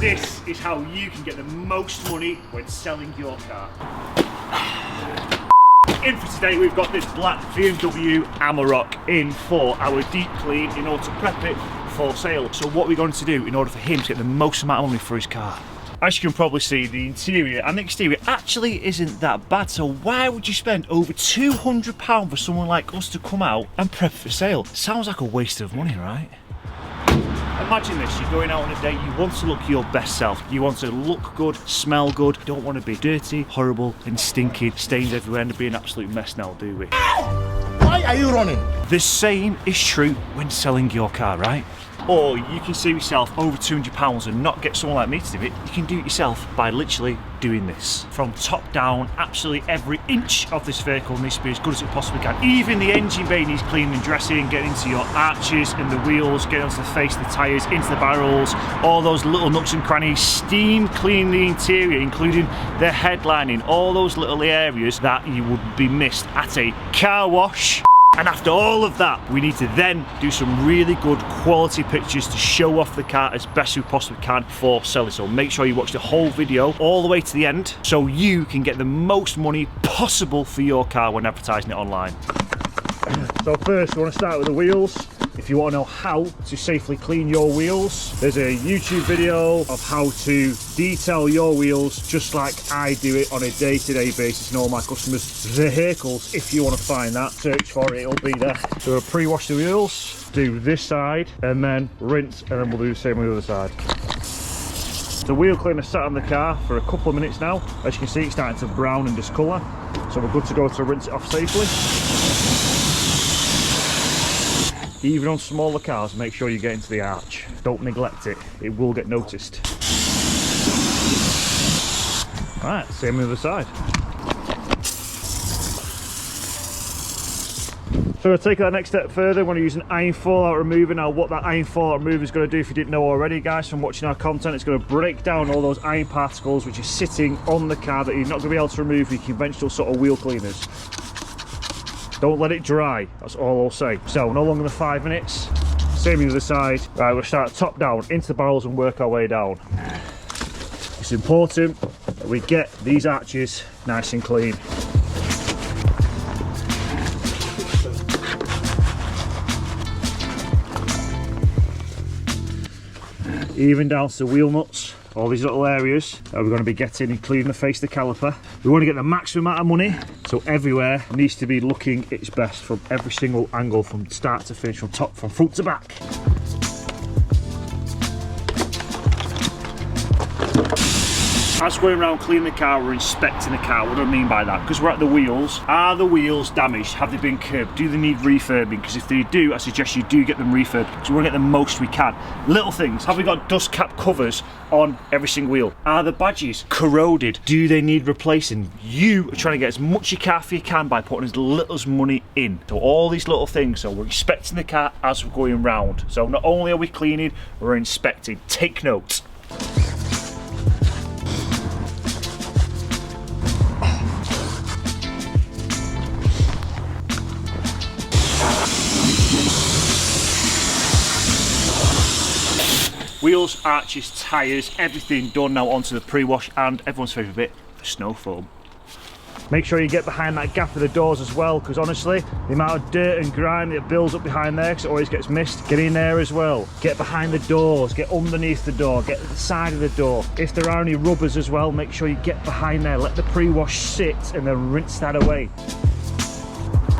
This is how you can get the most money when selling your car. In for today, we've got this black BMW Amarok in for our deep clean in order to prep it for sale. So what we're going to do in order for him to get the most amount of money for his car. As you can probably see, the interior and the exterior actually isn't that bad. So why would you spend over £200 for someone like us to come out and prep for sale? Sounds like a waste of money, right? Imagine this, you're going out on a date, you want to look your best self. You want to look good, smell good, you don't want to be dirty, horrible and stinky, stains everywhere and be an absolute mess now, do we? Why are you running? The same is true when selling your car, right? Or you can save yourself over £200 and not get someone like me to do it. You can do it yourself by literally doing this. From top down, absolutely every inch of this vehicle needs to be as good as it possibly can. Even the engine bay needs cleaning and dressing, getting into your arches and the wheels, getting onto the face of the tyres, into the barrels, all those little nooks and crannies, steam clean the interior, including the headlining, all those little areas that you would be missed at a car wash. And after all of that, we need to then do some really good quality pictures to show off the car as best we possibly can for selling. So make sure you watch the whole video all the way to the end so you can get the most money possible for your car when advertising it online. So first, we want to start with the wheels. If you want to know how to safely clean your wheels, there's a YouTube video of how to detail your wheels just like I do it on a day-to-day basis in all my customers' vehicles. If you want to find that, search for it, it'll be there. So we'll pre-wash the wheels, do this side, and then rinse, and then we'll do the same on the other side. The wheel cleaner sat on the car for a couple of minutes now. As you can see, it's starting to brown and discolour, so we're good to go to rinse it off safely. Even on smaller cars, make sure you get into the arch. Don't neglect it, it will get noticed. Alright, same on the other side. So we'll take that next step further. We're going to use an iron fallout remover. Now what that iron fallout remover is going to do, if you didn't know already guys from watching our content, it's going to break down all those iron particles which are sitting on the car that you're not going to be able to remove with your conventional sort of wheel cleaners. Don't let it dry, that's all I'll say. So no longer than 5 minutes, same on the other side. Right, we'll start top down into the barrels and work our way down. It's important that we get these arches nice and clean. Even down to the wheel nuts. All these little areas that we're going to be getting, including the face of the caliper. We want to get the maximum amount of money, so everywhere needs to be looking its best from every single angle, from start to finish, from front to back. As we're going around cleaning the car, we're inspecting the car. What do I mean by that? Because we're at the wheels. Are the wheels damaged? Have they been curbed? Do they need refurbing? Because if they do, I suggest you do get them refurbed, because we want to get the most we can. Little things. Have we got dust cap covers on every single wheel? Are the badges corroded? Do they need replacing? You are trying to get as much your car for you can by putting as little as money in. So all these little things. So we're inspecting the car as we're going round. So not only are we cleaning, we're inspecting. Take note. Wheels, arches, tyres, everything done now onto the pre-wash, and everyone's favourite bit, the snow foam. Make sure you get behind that gap of the doors as well, because honestly, the amount of dirt and grime that builds up behind there, because it always gets missed, get in there as well. Get behind the doors, get underneath the door, get to the side of the door. If there are any rubbers as well, make sure you get behind there, let the pre-wash sit, and then rinse that away.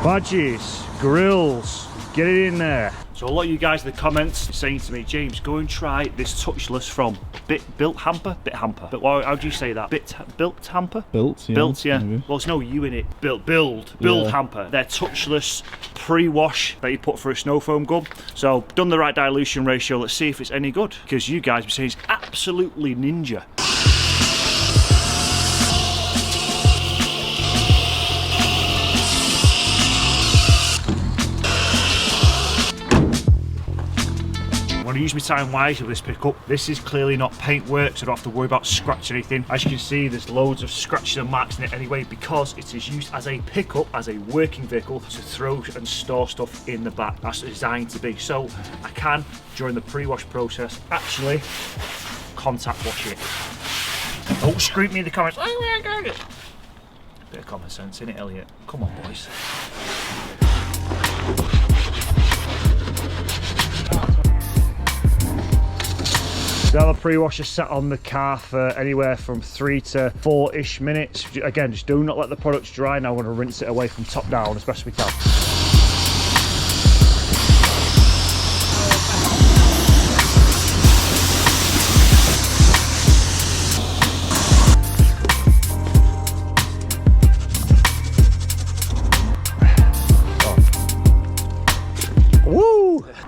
Badges, grills, get it in there. So a lot of you guys in the comments are saying to me, James, go and try this touchless from Built Hamper? Bit Hamper. But how do you say that? Built Hamper? Built, yeah. Built, yeah. Maybe. Well, there's no U in it. Build Hamper. They're touchless pre-wash that you put for a snow foam gun. So done the right dilution ratio. Let's see if it's any good. Because you guys are saying it's absolutely ninja. I'm going to use my time wisely with this pickup. This is clearly not paintwork, so I don't have to worry about scratching anything. As you can see, there's loads of scratches and marks in it anyway, because it is used as a pickup, as a working vehicle, to throw and store stuff in the back. That's designed to be. So I can, during the pre-wash process, actually contact wash it. Don't scream me in the comments. Bit of common sense, innit, Elliot? Come on, boys. So have a pre-washer set on the car for anywhere from 3 to 4-ish minutes. Again, just do not let the products dry. Now we're going to rinse it away from top down as best we can.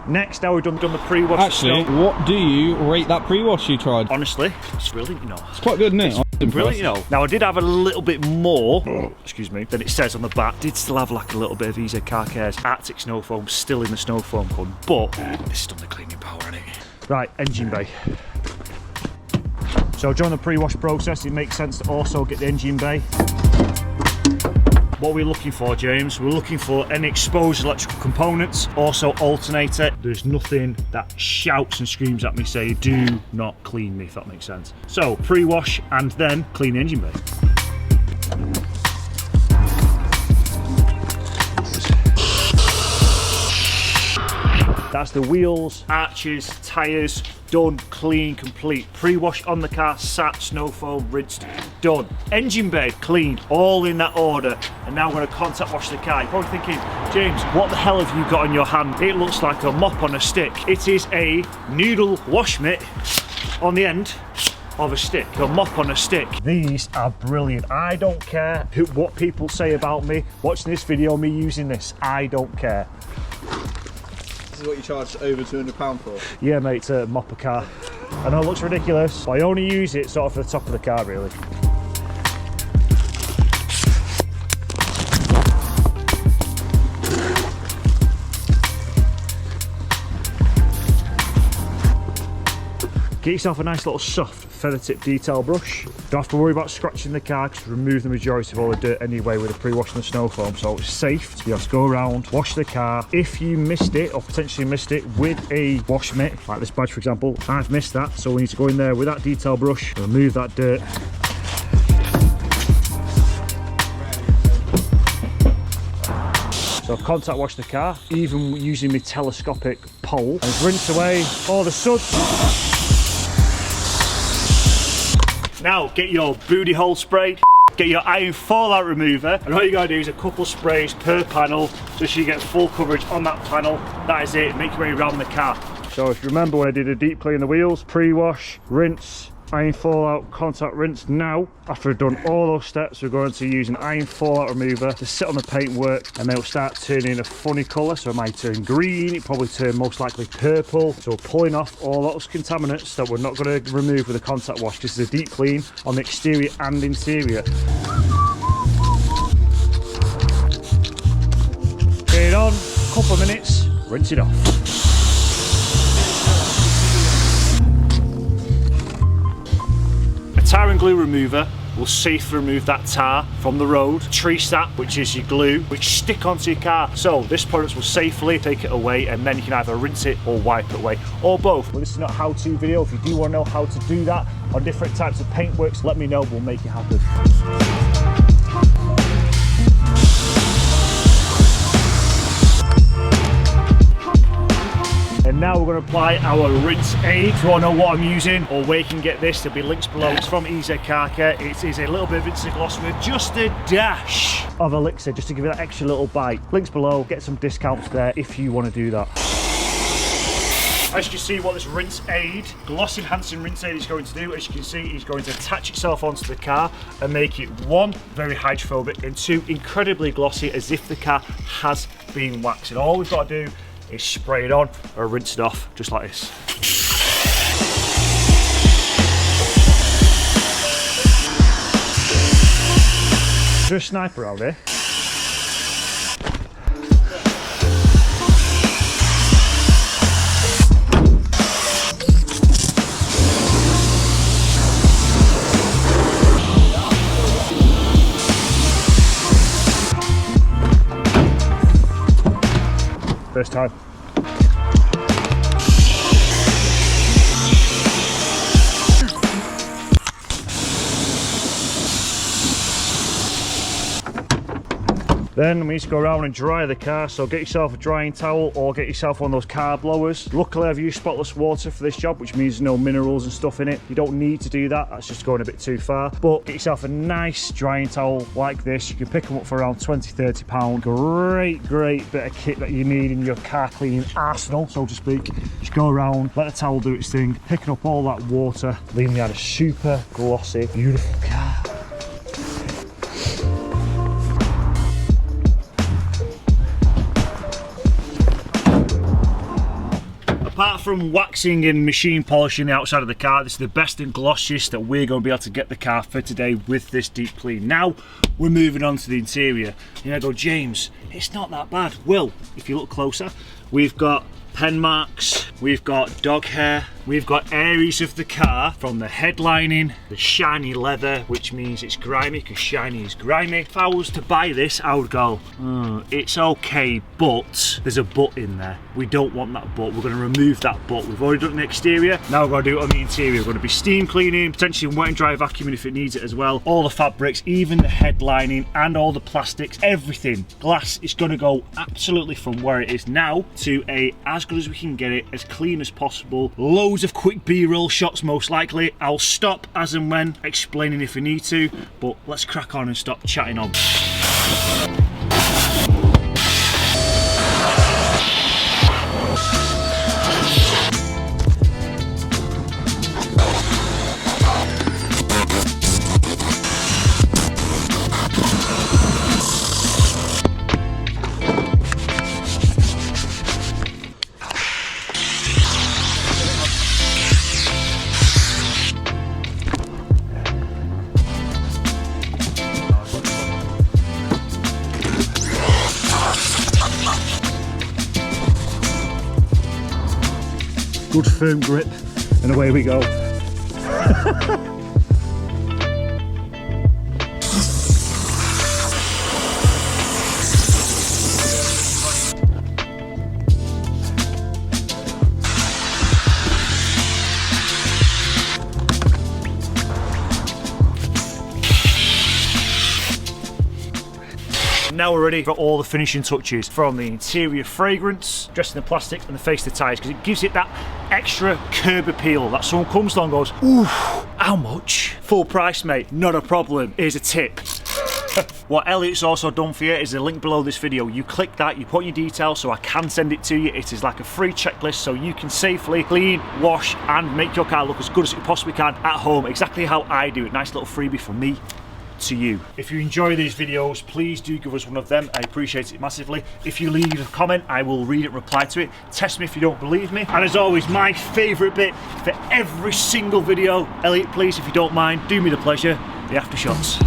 Next, now we've done the pre-wash. Actually, what do you rate that pre-wash you tried? Honestly, it's brilliant, you know. It's quite good, isn't it? It's brilliant, you know. Now, I did have a little bit more, excuse me, than it says on the back. Did still have like a little bit of EZ Car Care's Arctic Snow Foam still in the snow foam gun, but it's done the cleaning power in it. Right, engine bay. So during the pre-wash process, it makes sense to also get the engine bay. What we're looking for, James, we're looking for any exposed electrical components, also alternator. There's nothing that shouts and screams at me saying, do not clean me, if that makes sense. So, pre-wash and then clean the engine bay. That's the wheels, arches, tyres, done, clean, complete. Pre-wash on the car, sat, snow foam, rinsed, done. Engine bay, clean, all in that order. And now we're going to contact wash the car. You're probably thinking, James, what the hell have you got in your hand? It looks like a mop on a stick. It is a noodle wash mitt on the end of a stick, a mop on a stick. These are brilliant. I don't care what people say about me watching this video, me using this. I don't care. This is what you charge over £200 for? Yeah, mate, to mop a car. I know it looks ridiculous, but I only use it sort of for the top of the car, really. Get yourself a nice little soft feather tip detail brush. Don't have to worry about scratching the car because remove the majority of all the dirt anyway with a pre-wash and the snow foam, so it's safe to be able to go around, wash the car. If you missed it or potentially missed it with a wash mitt, like this badge for example, I've missed that, so we need to go in there with that detail brush, remove that dirt. So contact wash the car, even using my telescopic pole, and rinse away all the suds. Now get your booty hole spray, get your iron fallout remover, and all you gotta do is a couple sprays per panel just so you get full coverage on that panel. That is it, make your way around the car. So if you remember when I did a deep clean of the wheels, pre-wash, rinse, iron fallout, contact rinse. Now, after I've done all those steps, we're going to use an iron fallout remover to sit on the paintwork, and then it'll start turning a funny colour. So it might turn green, it probably turn most likely purple. So we're pulling off all those contaminants that we're not going to remove with a contact wash. This is a deep clean on the exterior and interior. Get it on, couple of minutes, rinse it off. Tar and glue remover will safely remove that tar from the road. Tree sap, which is your glue, which stick onto your car. So this product will safely take it away, and then you can either rinse it or wipe it away, or both. Well, this is not a how-to video. If you do want to know how to do that on different types of paintworks, let me know, we'll make it happen. And now we're going to apply our rinse aid. If you want to know what I'm using or where you can get this, there'll be links below. It's from EZ Car Care. It is a little bit of instant gloss with just a dash of elixir, just to give it that extra little bite. Links below, get some discounts there if you want to do that. As you can see, what this rinse aid, gloss enhancing rinse aid is going to do, as you can see, is going to attach itself onto the car and make it, one, very hydrophobic, and two, incredibly glossy, as if the car has been waxed. And all we've got to do is spray it on or rinse it off just like this. Is there a sniper out here? First time. Then we need to go around and dry the car, so get yourself a drying towel or get yourself one of those car blowers. Luckily I've used spotless water for this job, which means there's no minerals and stuff in it. You don't need to do that, that's just going a bit too far. But get yourself a nice drying towel like this. You can pick them up for around £20–30. Great bit of kit that you need in your car cleaning arsenal, so to speak. Just go around, let the towel do its thing, picking up all that water, leaving you had a super glossy, beautiful car. Apart from waxing and machine polishing the outside of the car, this is the best and glossiest that we're going to be able to get the car for today with this deep clean. Now we're moving on to the interior. I go, James, it's not that bad. Well, if you look closer, we've got pen marks, we've got dog hair, we've got areas of the car from the headlining, the shiny leather, which means it's grimy because shiny is grimy. If I was to buy this, I would go, it's okay, but there's a but in there. We don't want that but. We're going to remove that but. We've already done the exterior, now we're going to do it on the interior. We're going to be steam cleaning, potentially wet and dry vacuuming if it needs it as well. All the fabrics, even the headlining and all the plastics, everything. Glass is going to go absolutely from where it is now to as good as we can get it, as clean as possible. Loads of quick B-roll shots most likely. I'll stop as and when explaining if we need to, but let's crack on and stop chatting on. Good firm grip, and away we go. Now we're ready for all the finishing touches, from the interior fragrance, dressing the plastic and the face of the tyres, because it gives it that extra curb appeal that someone comes along and goes, ooh, how much? Full price, mate, not a problem. Here's a tip. What Elliot's also done for you is a link below this video. You click that, you put your details so I can send it to you. It is like a free checklist so you can safely clean, wash and make your car look as good as you possibly can at home, exactly how I do it. Nice little freebie from me to you. If you enjoy these videos, please do give us one of them. I appreciate it massively. If you leave a comment, I will read it and reply to it. Test me if you don't believe me. And as always, my favourite bit for every single video, Elliot, please, if you don't mind, do me the pleasure, the after shots.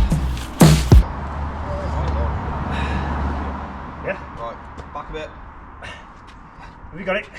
Yeah? Right, back a bit. Have you got it?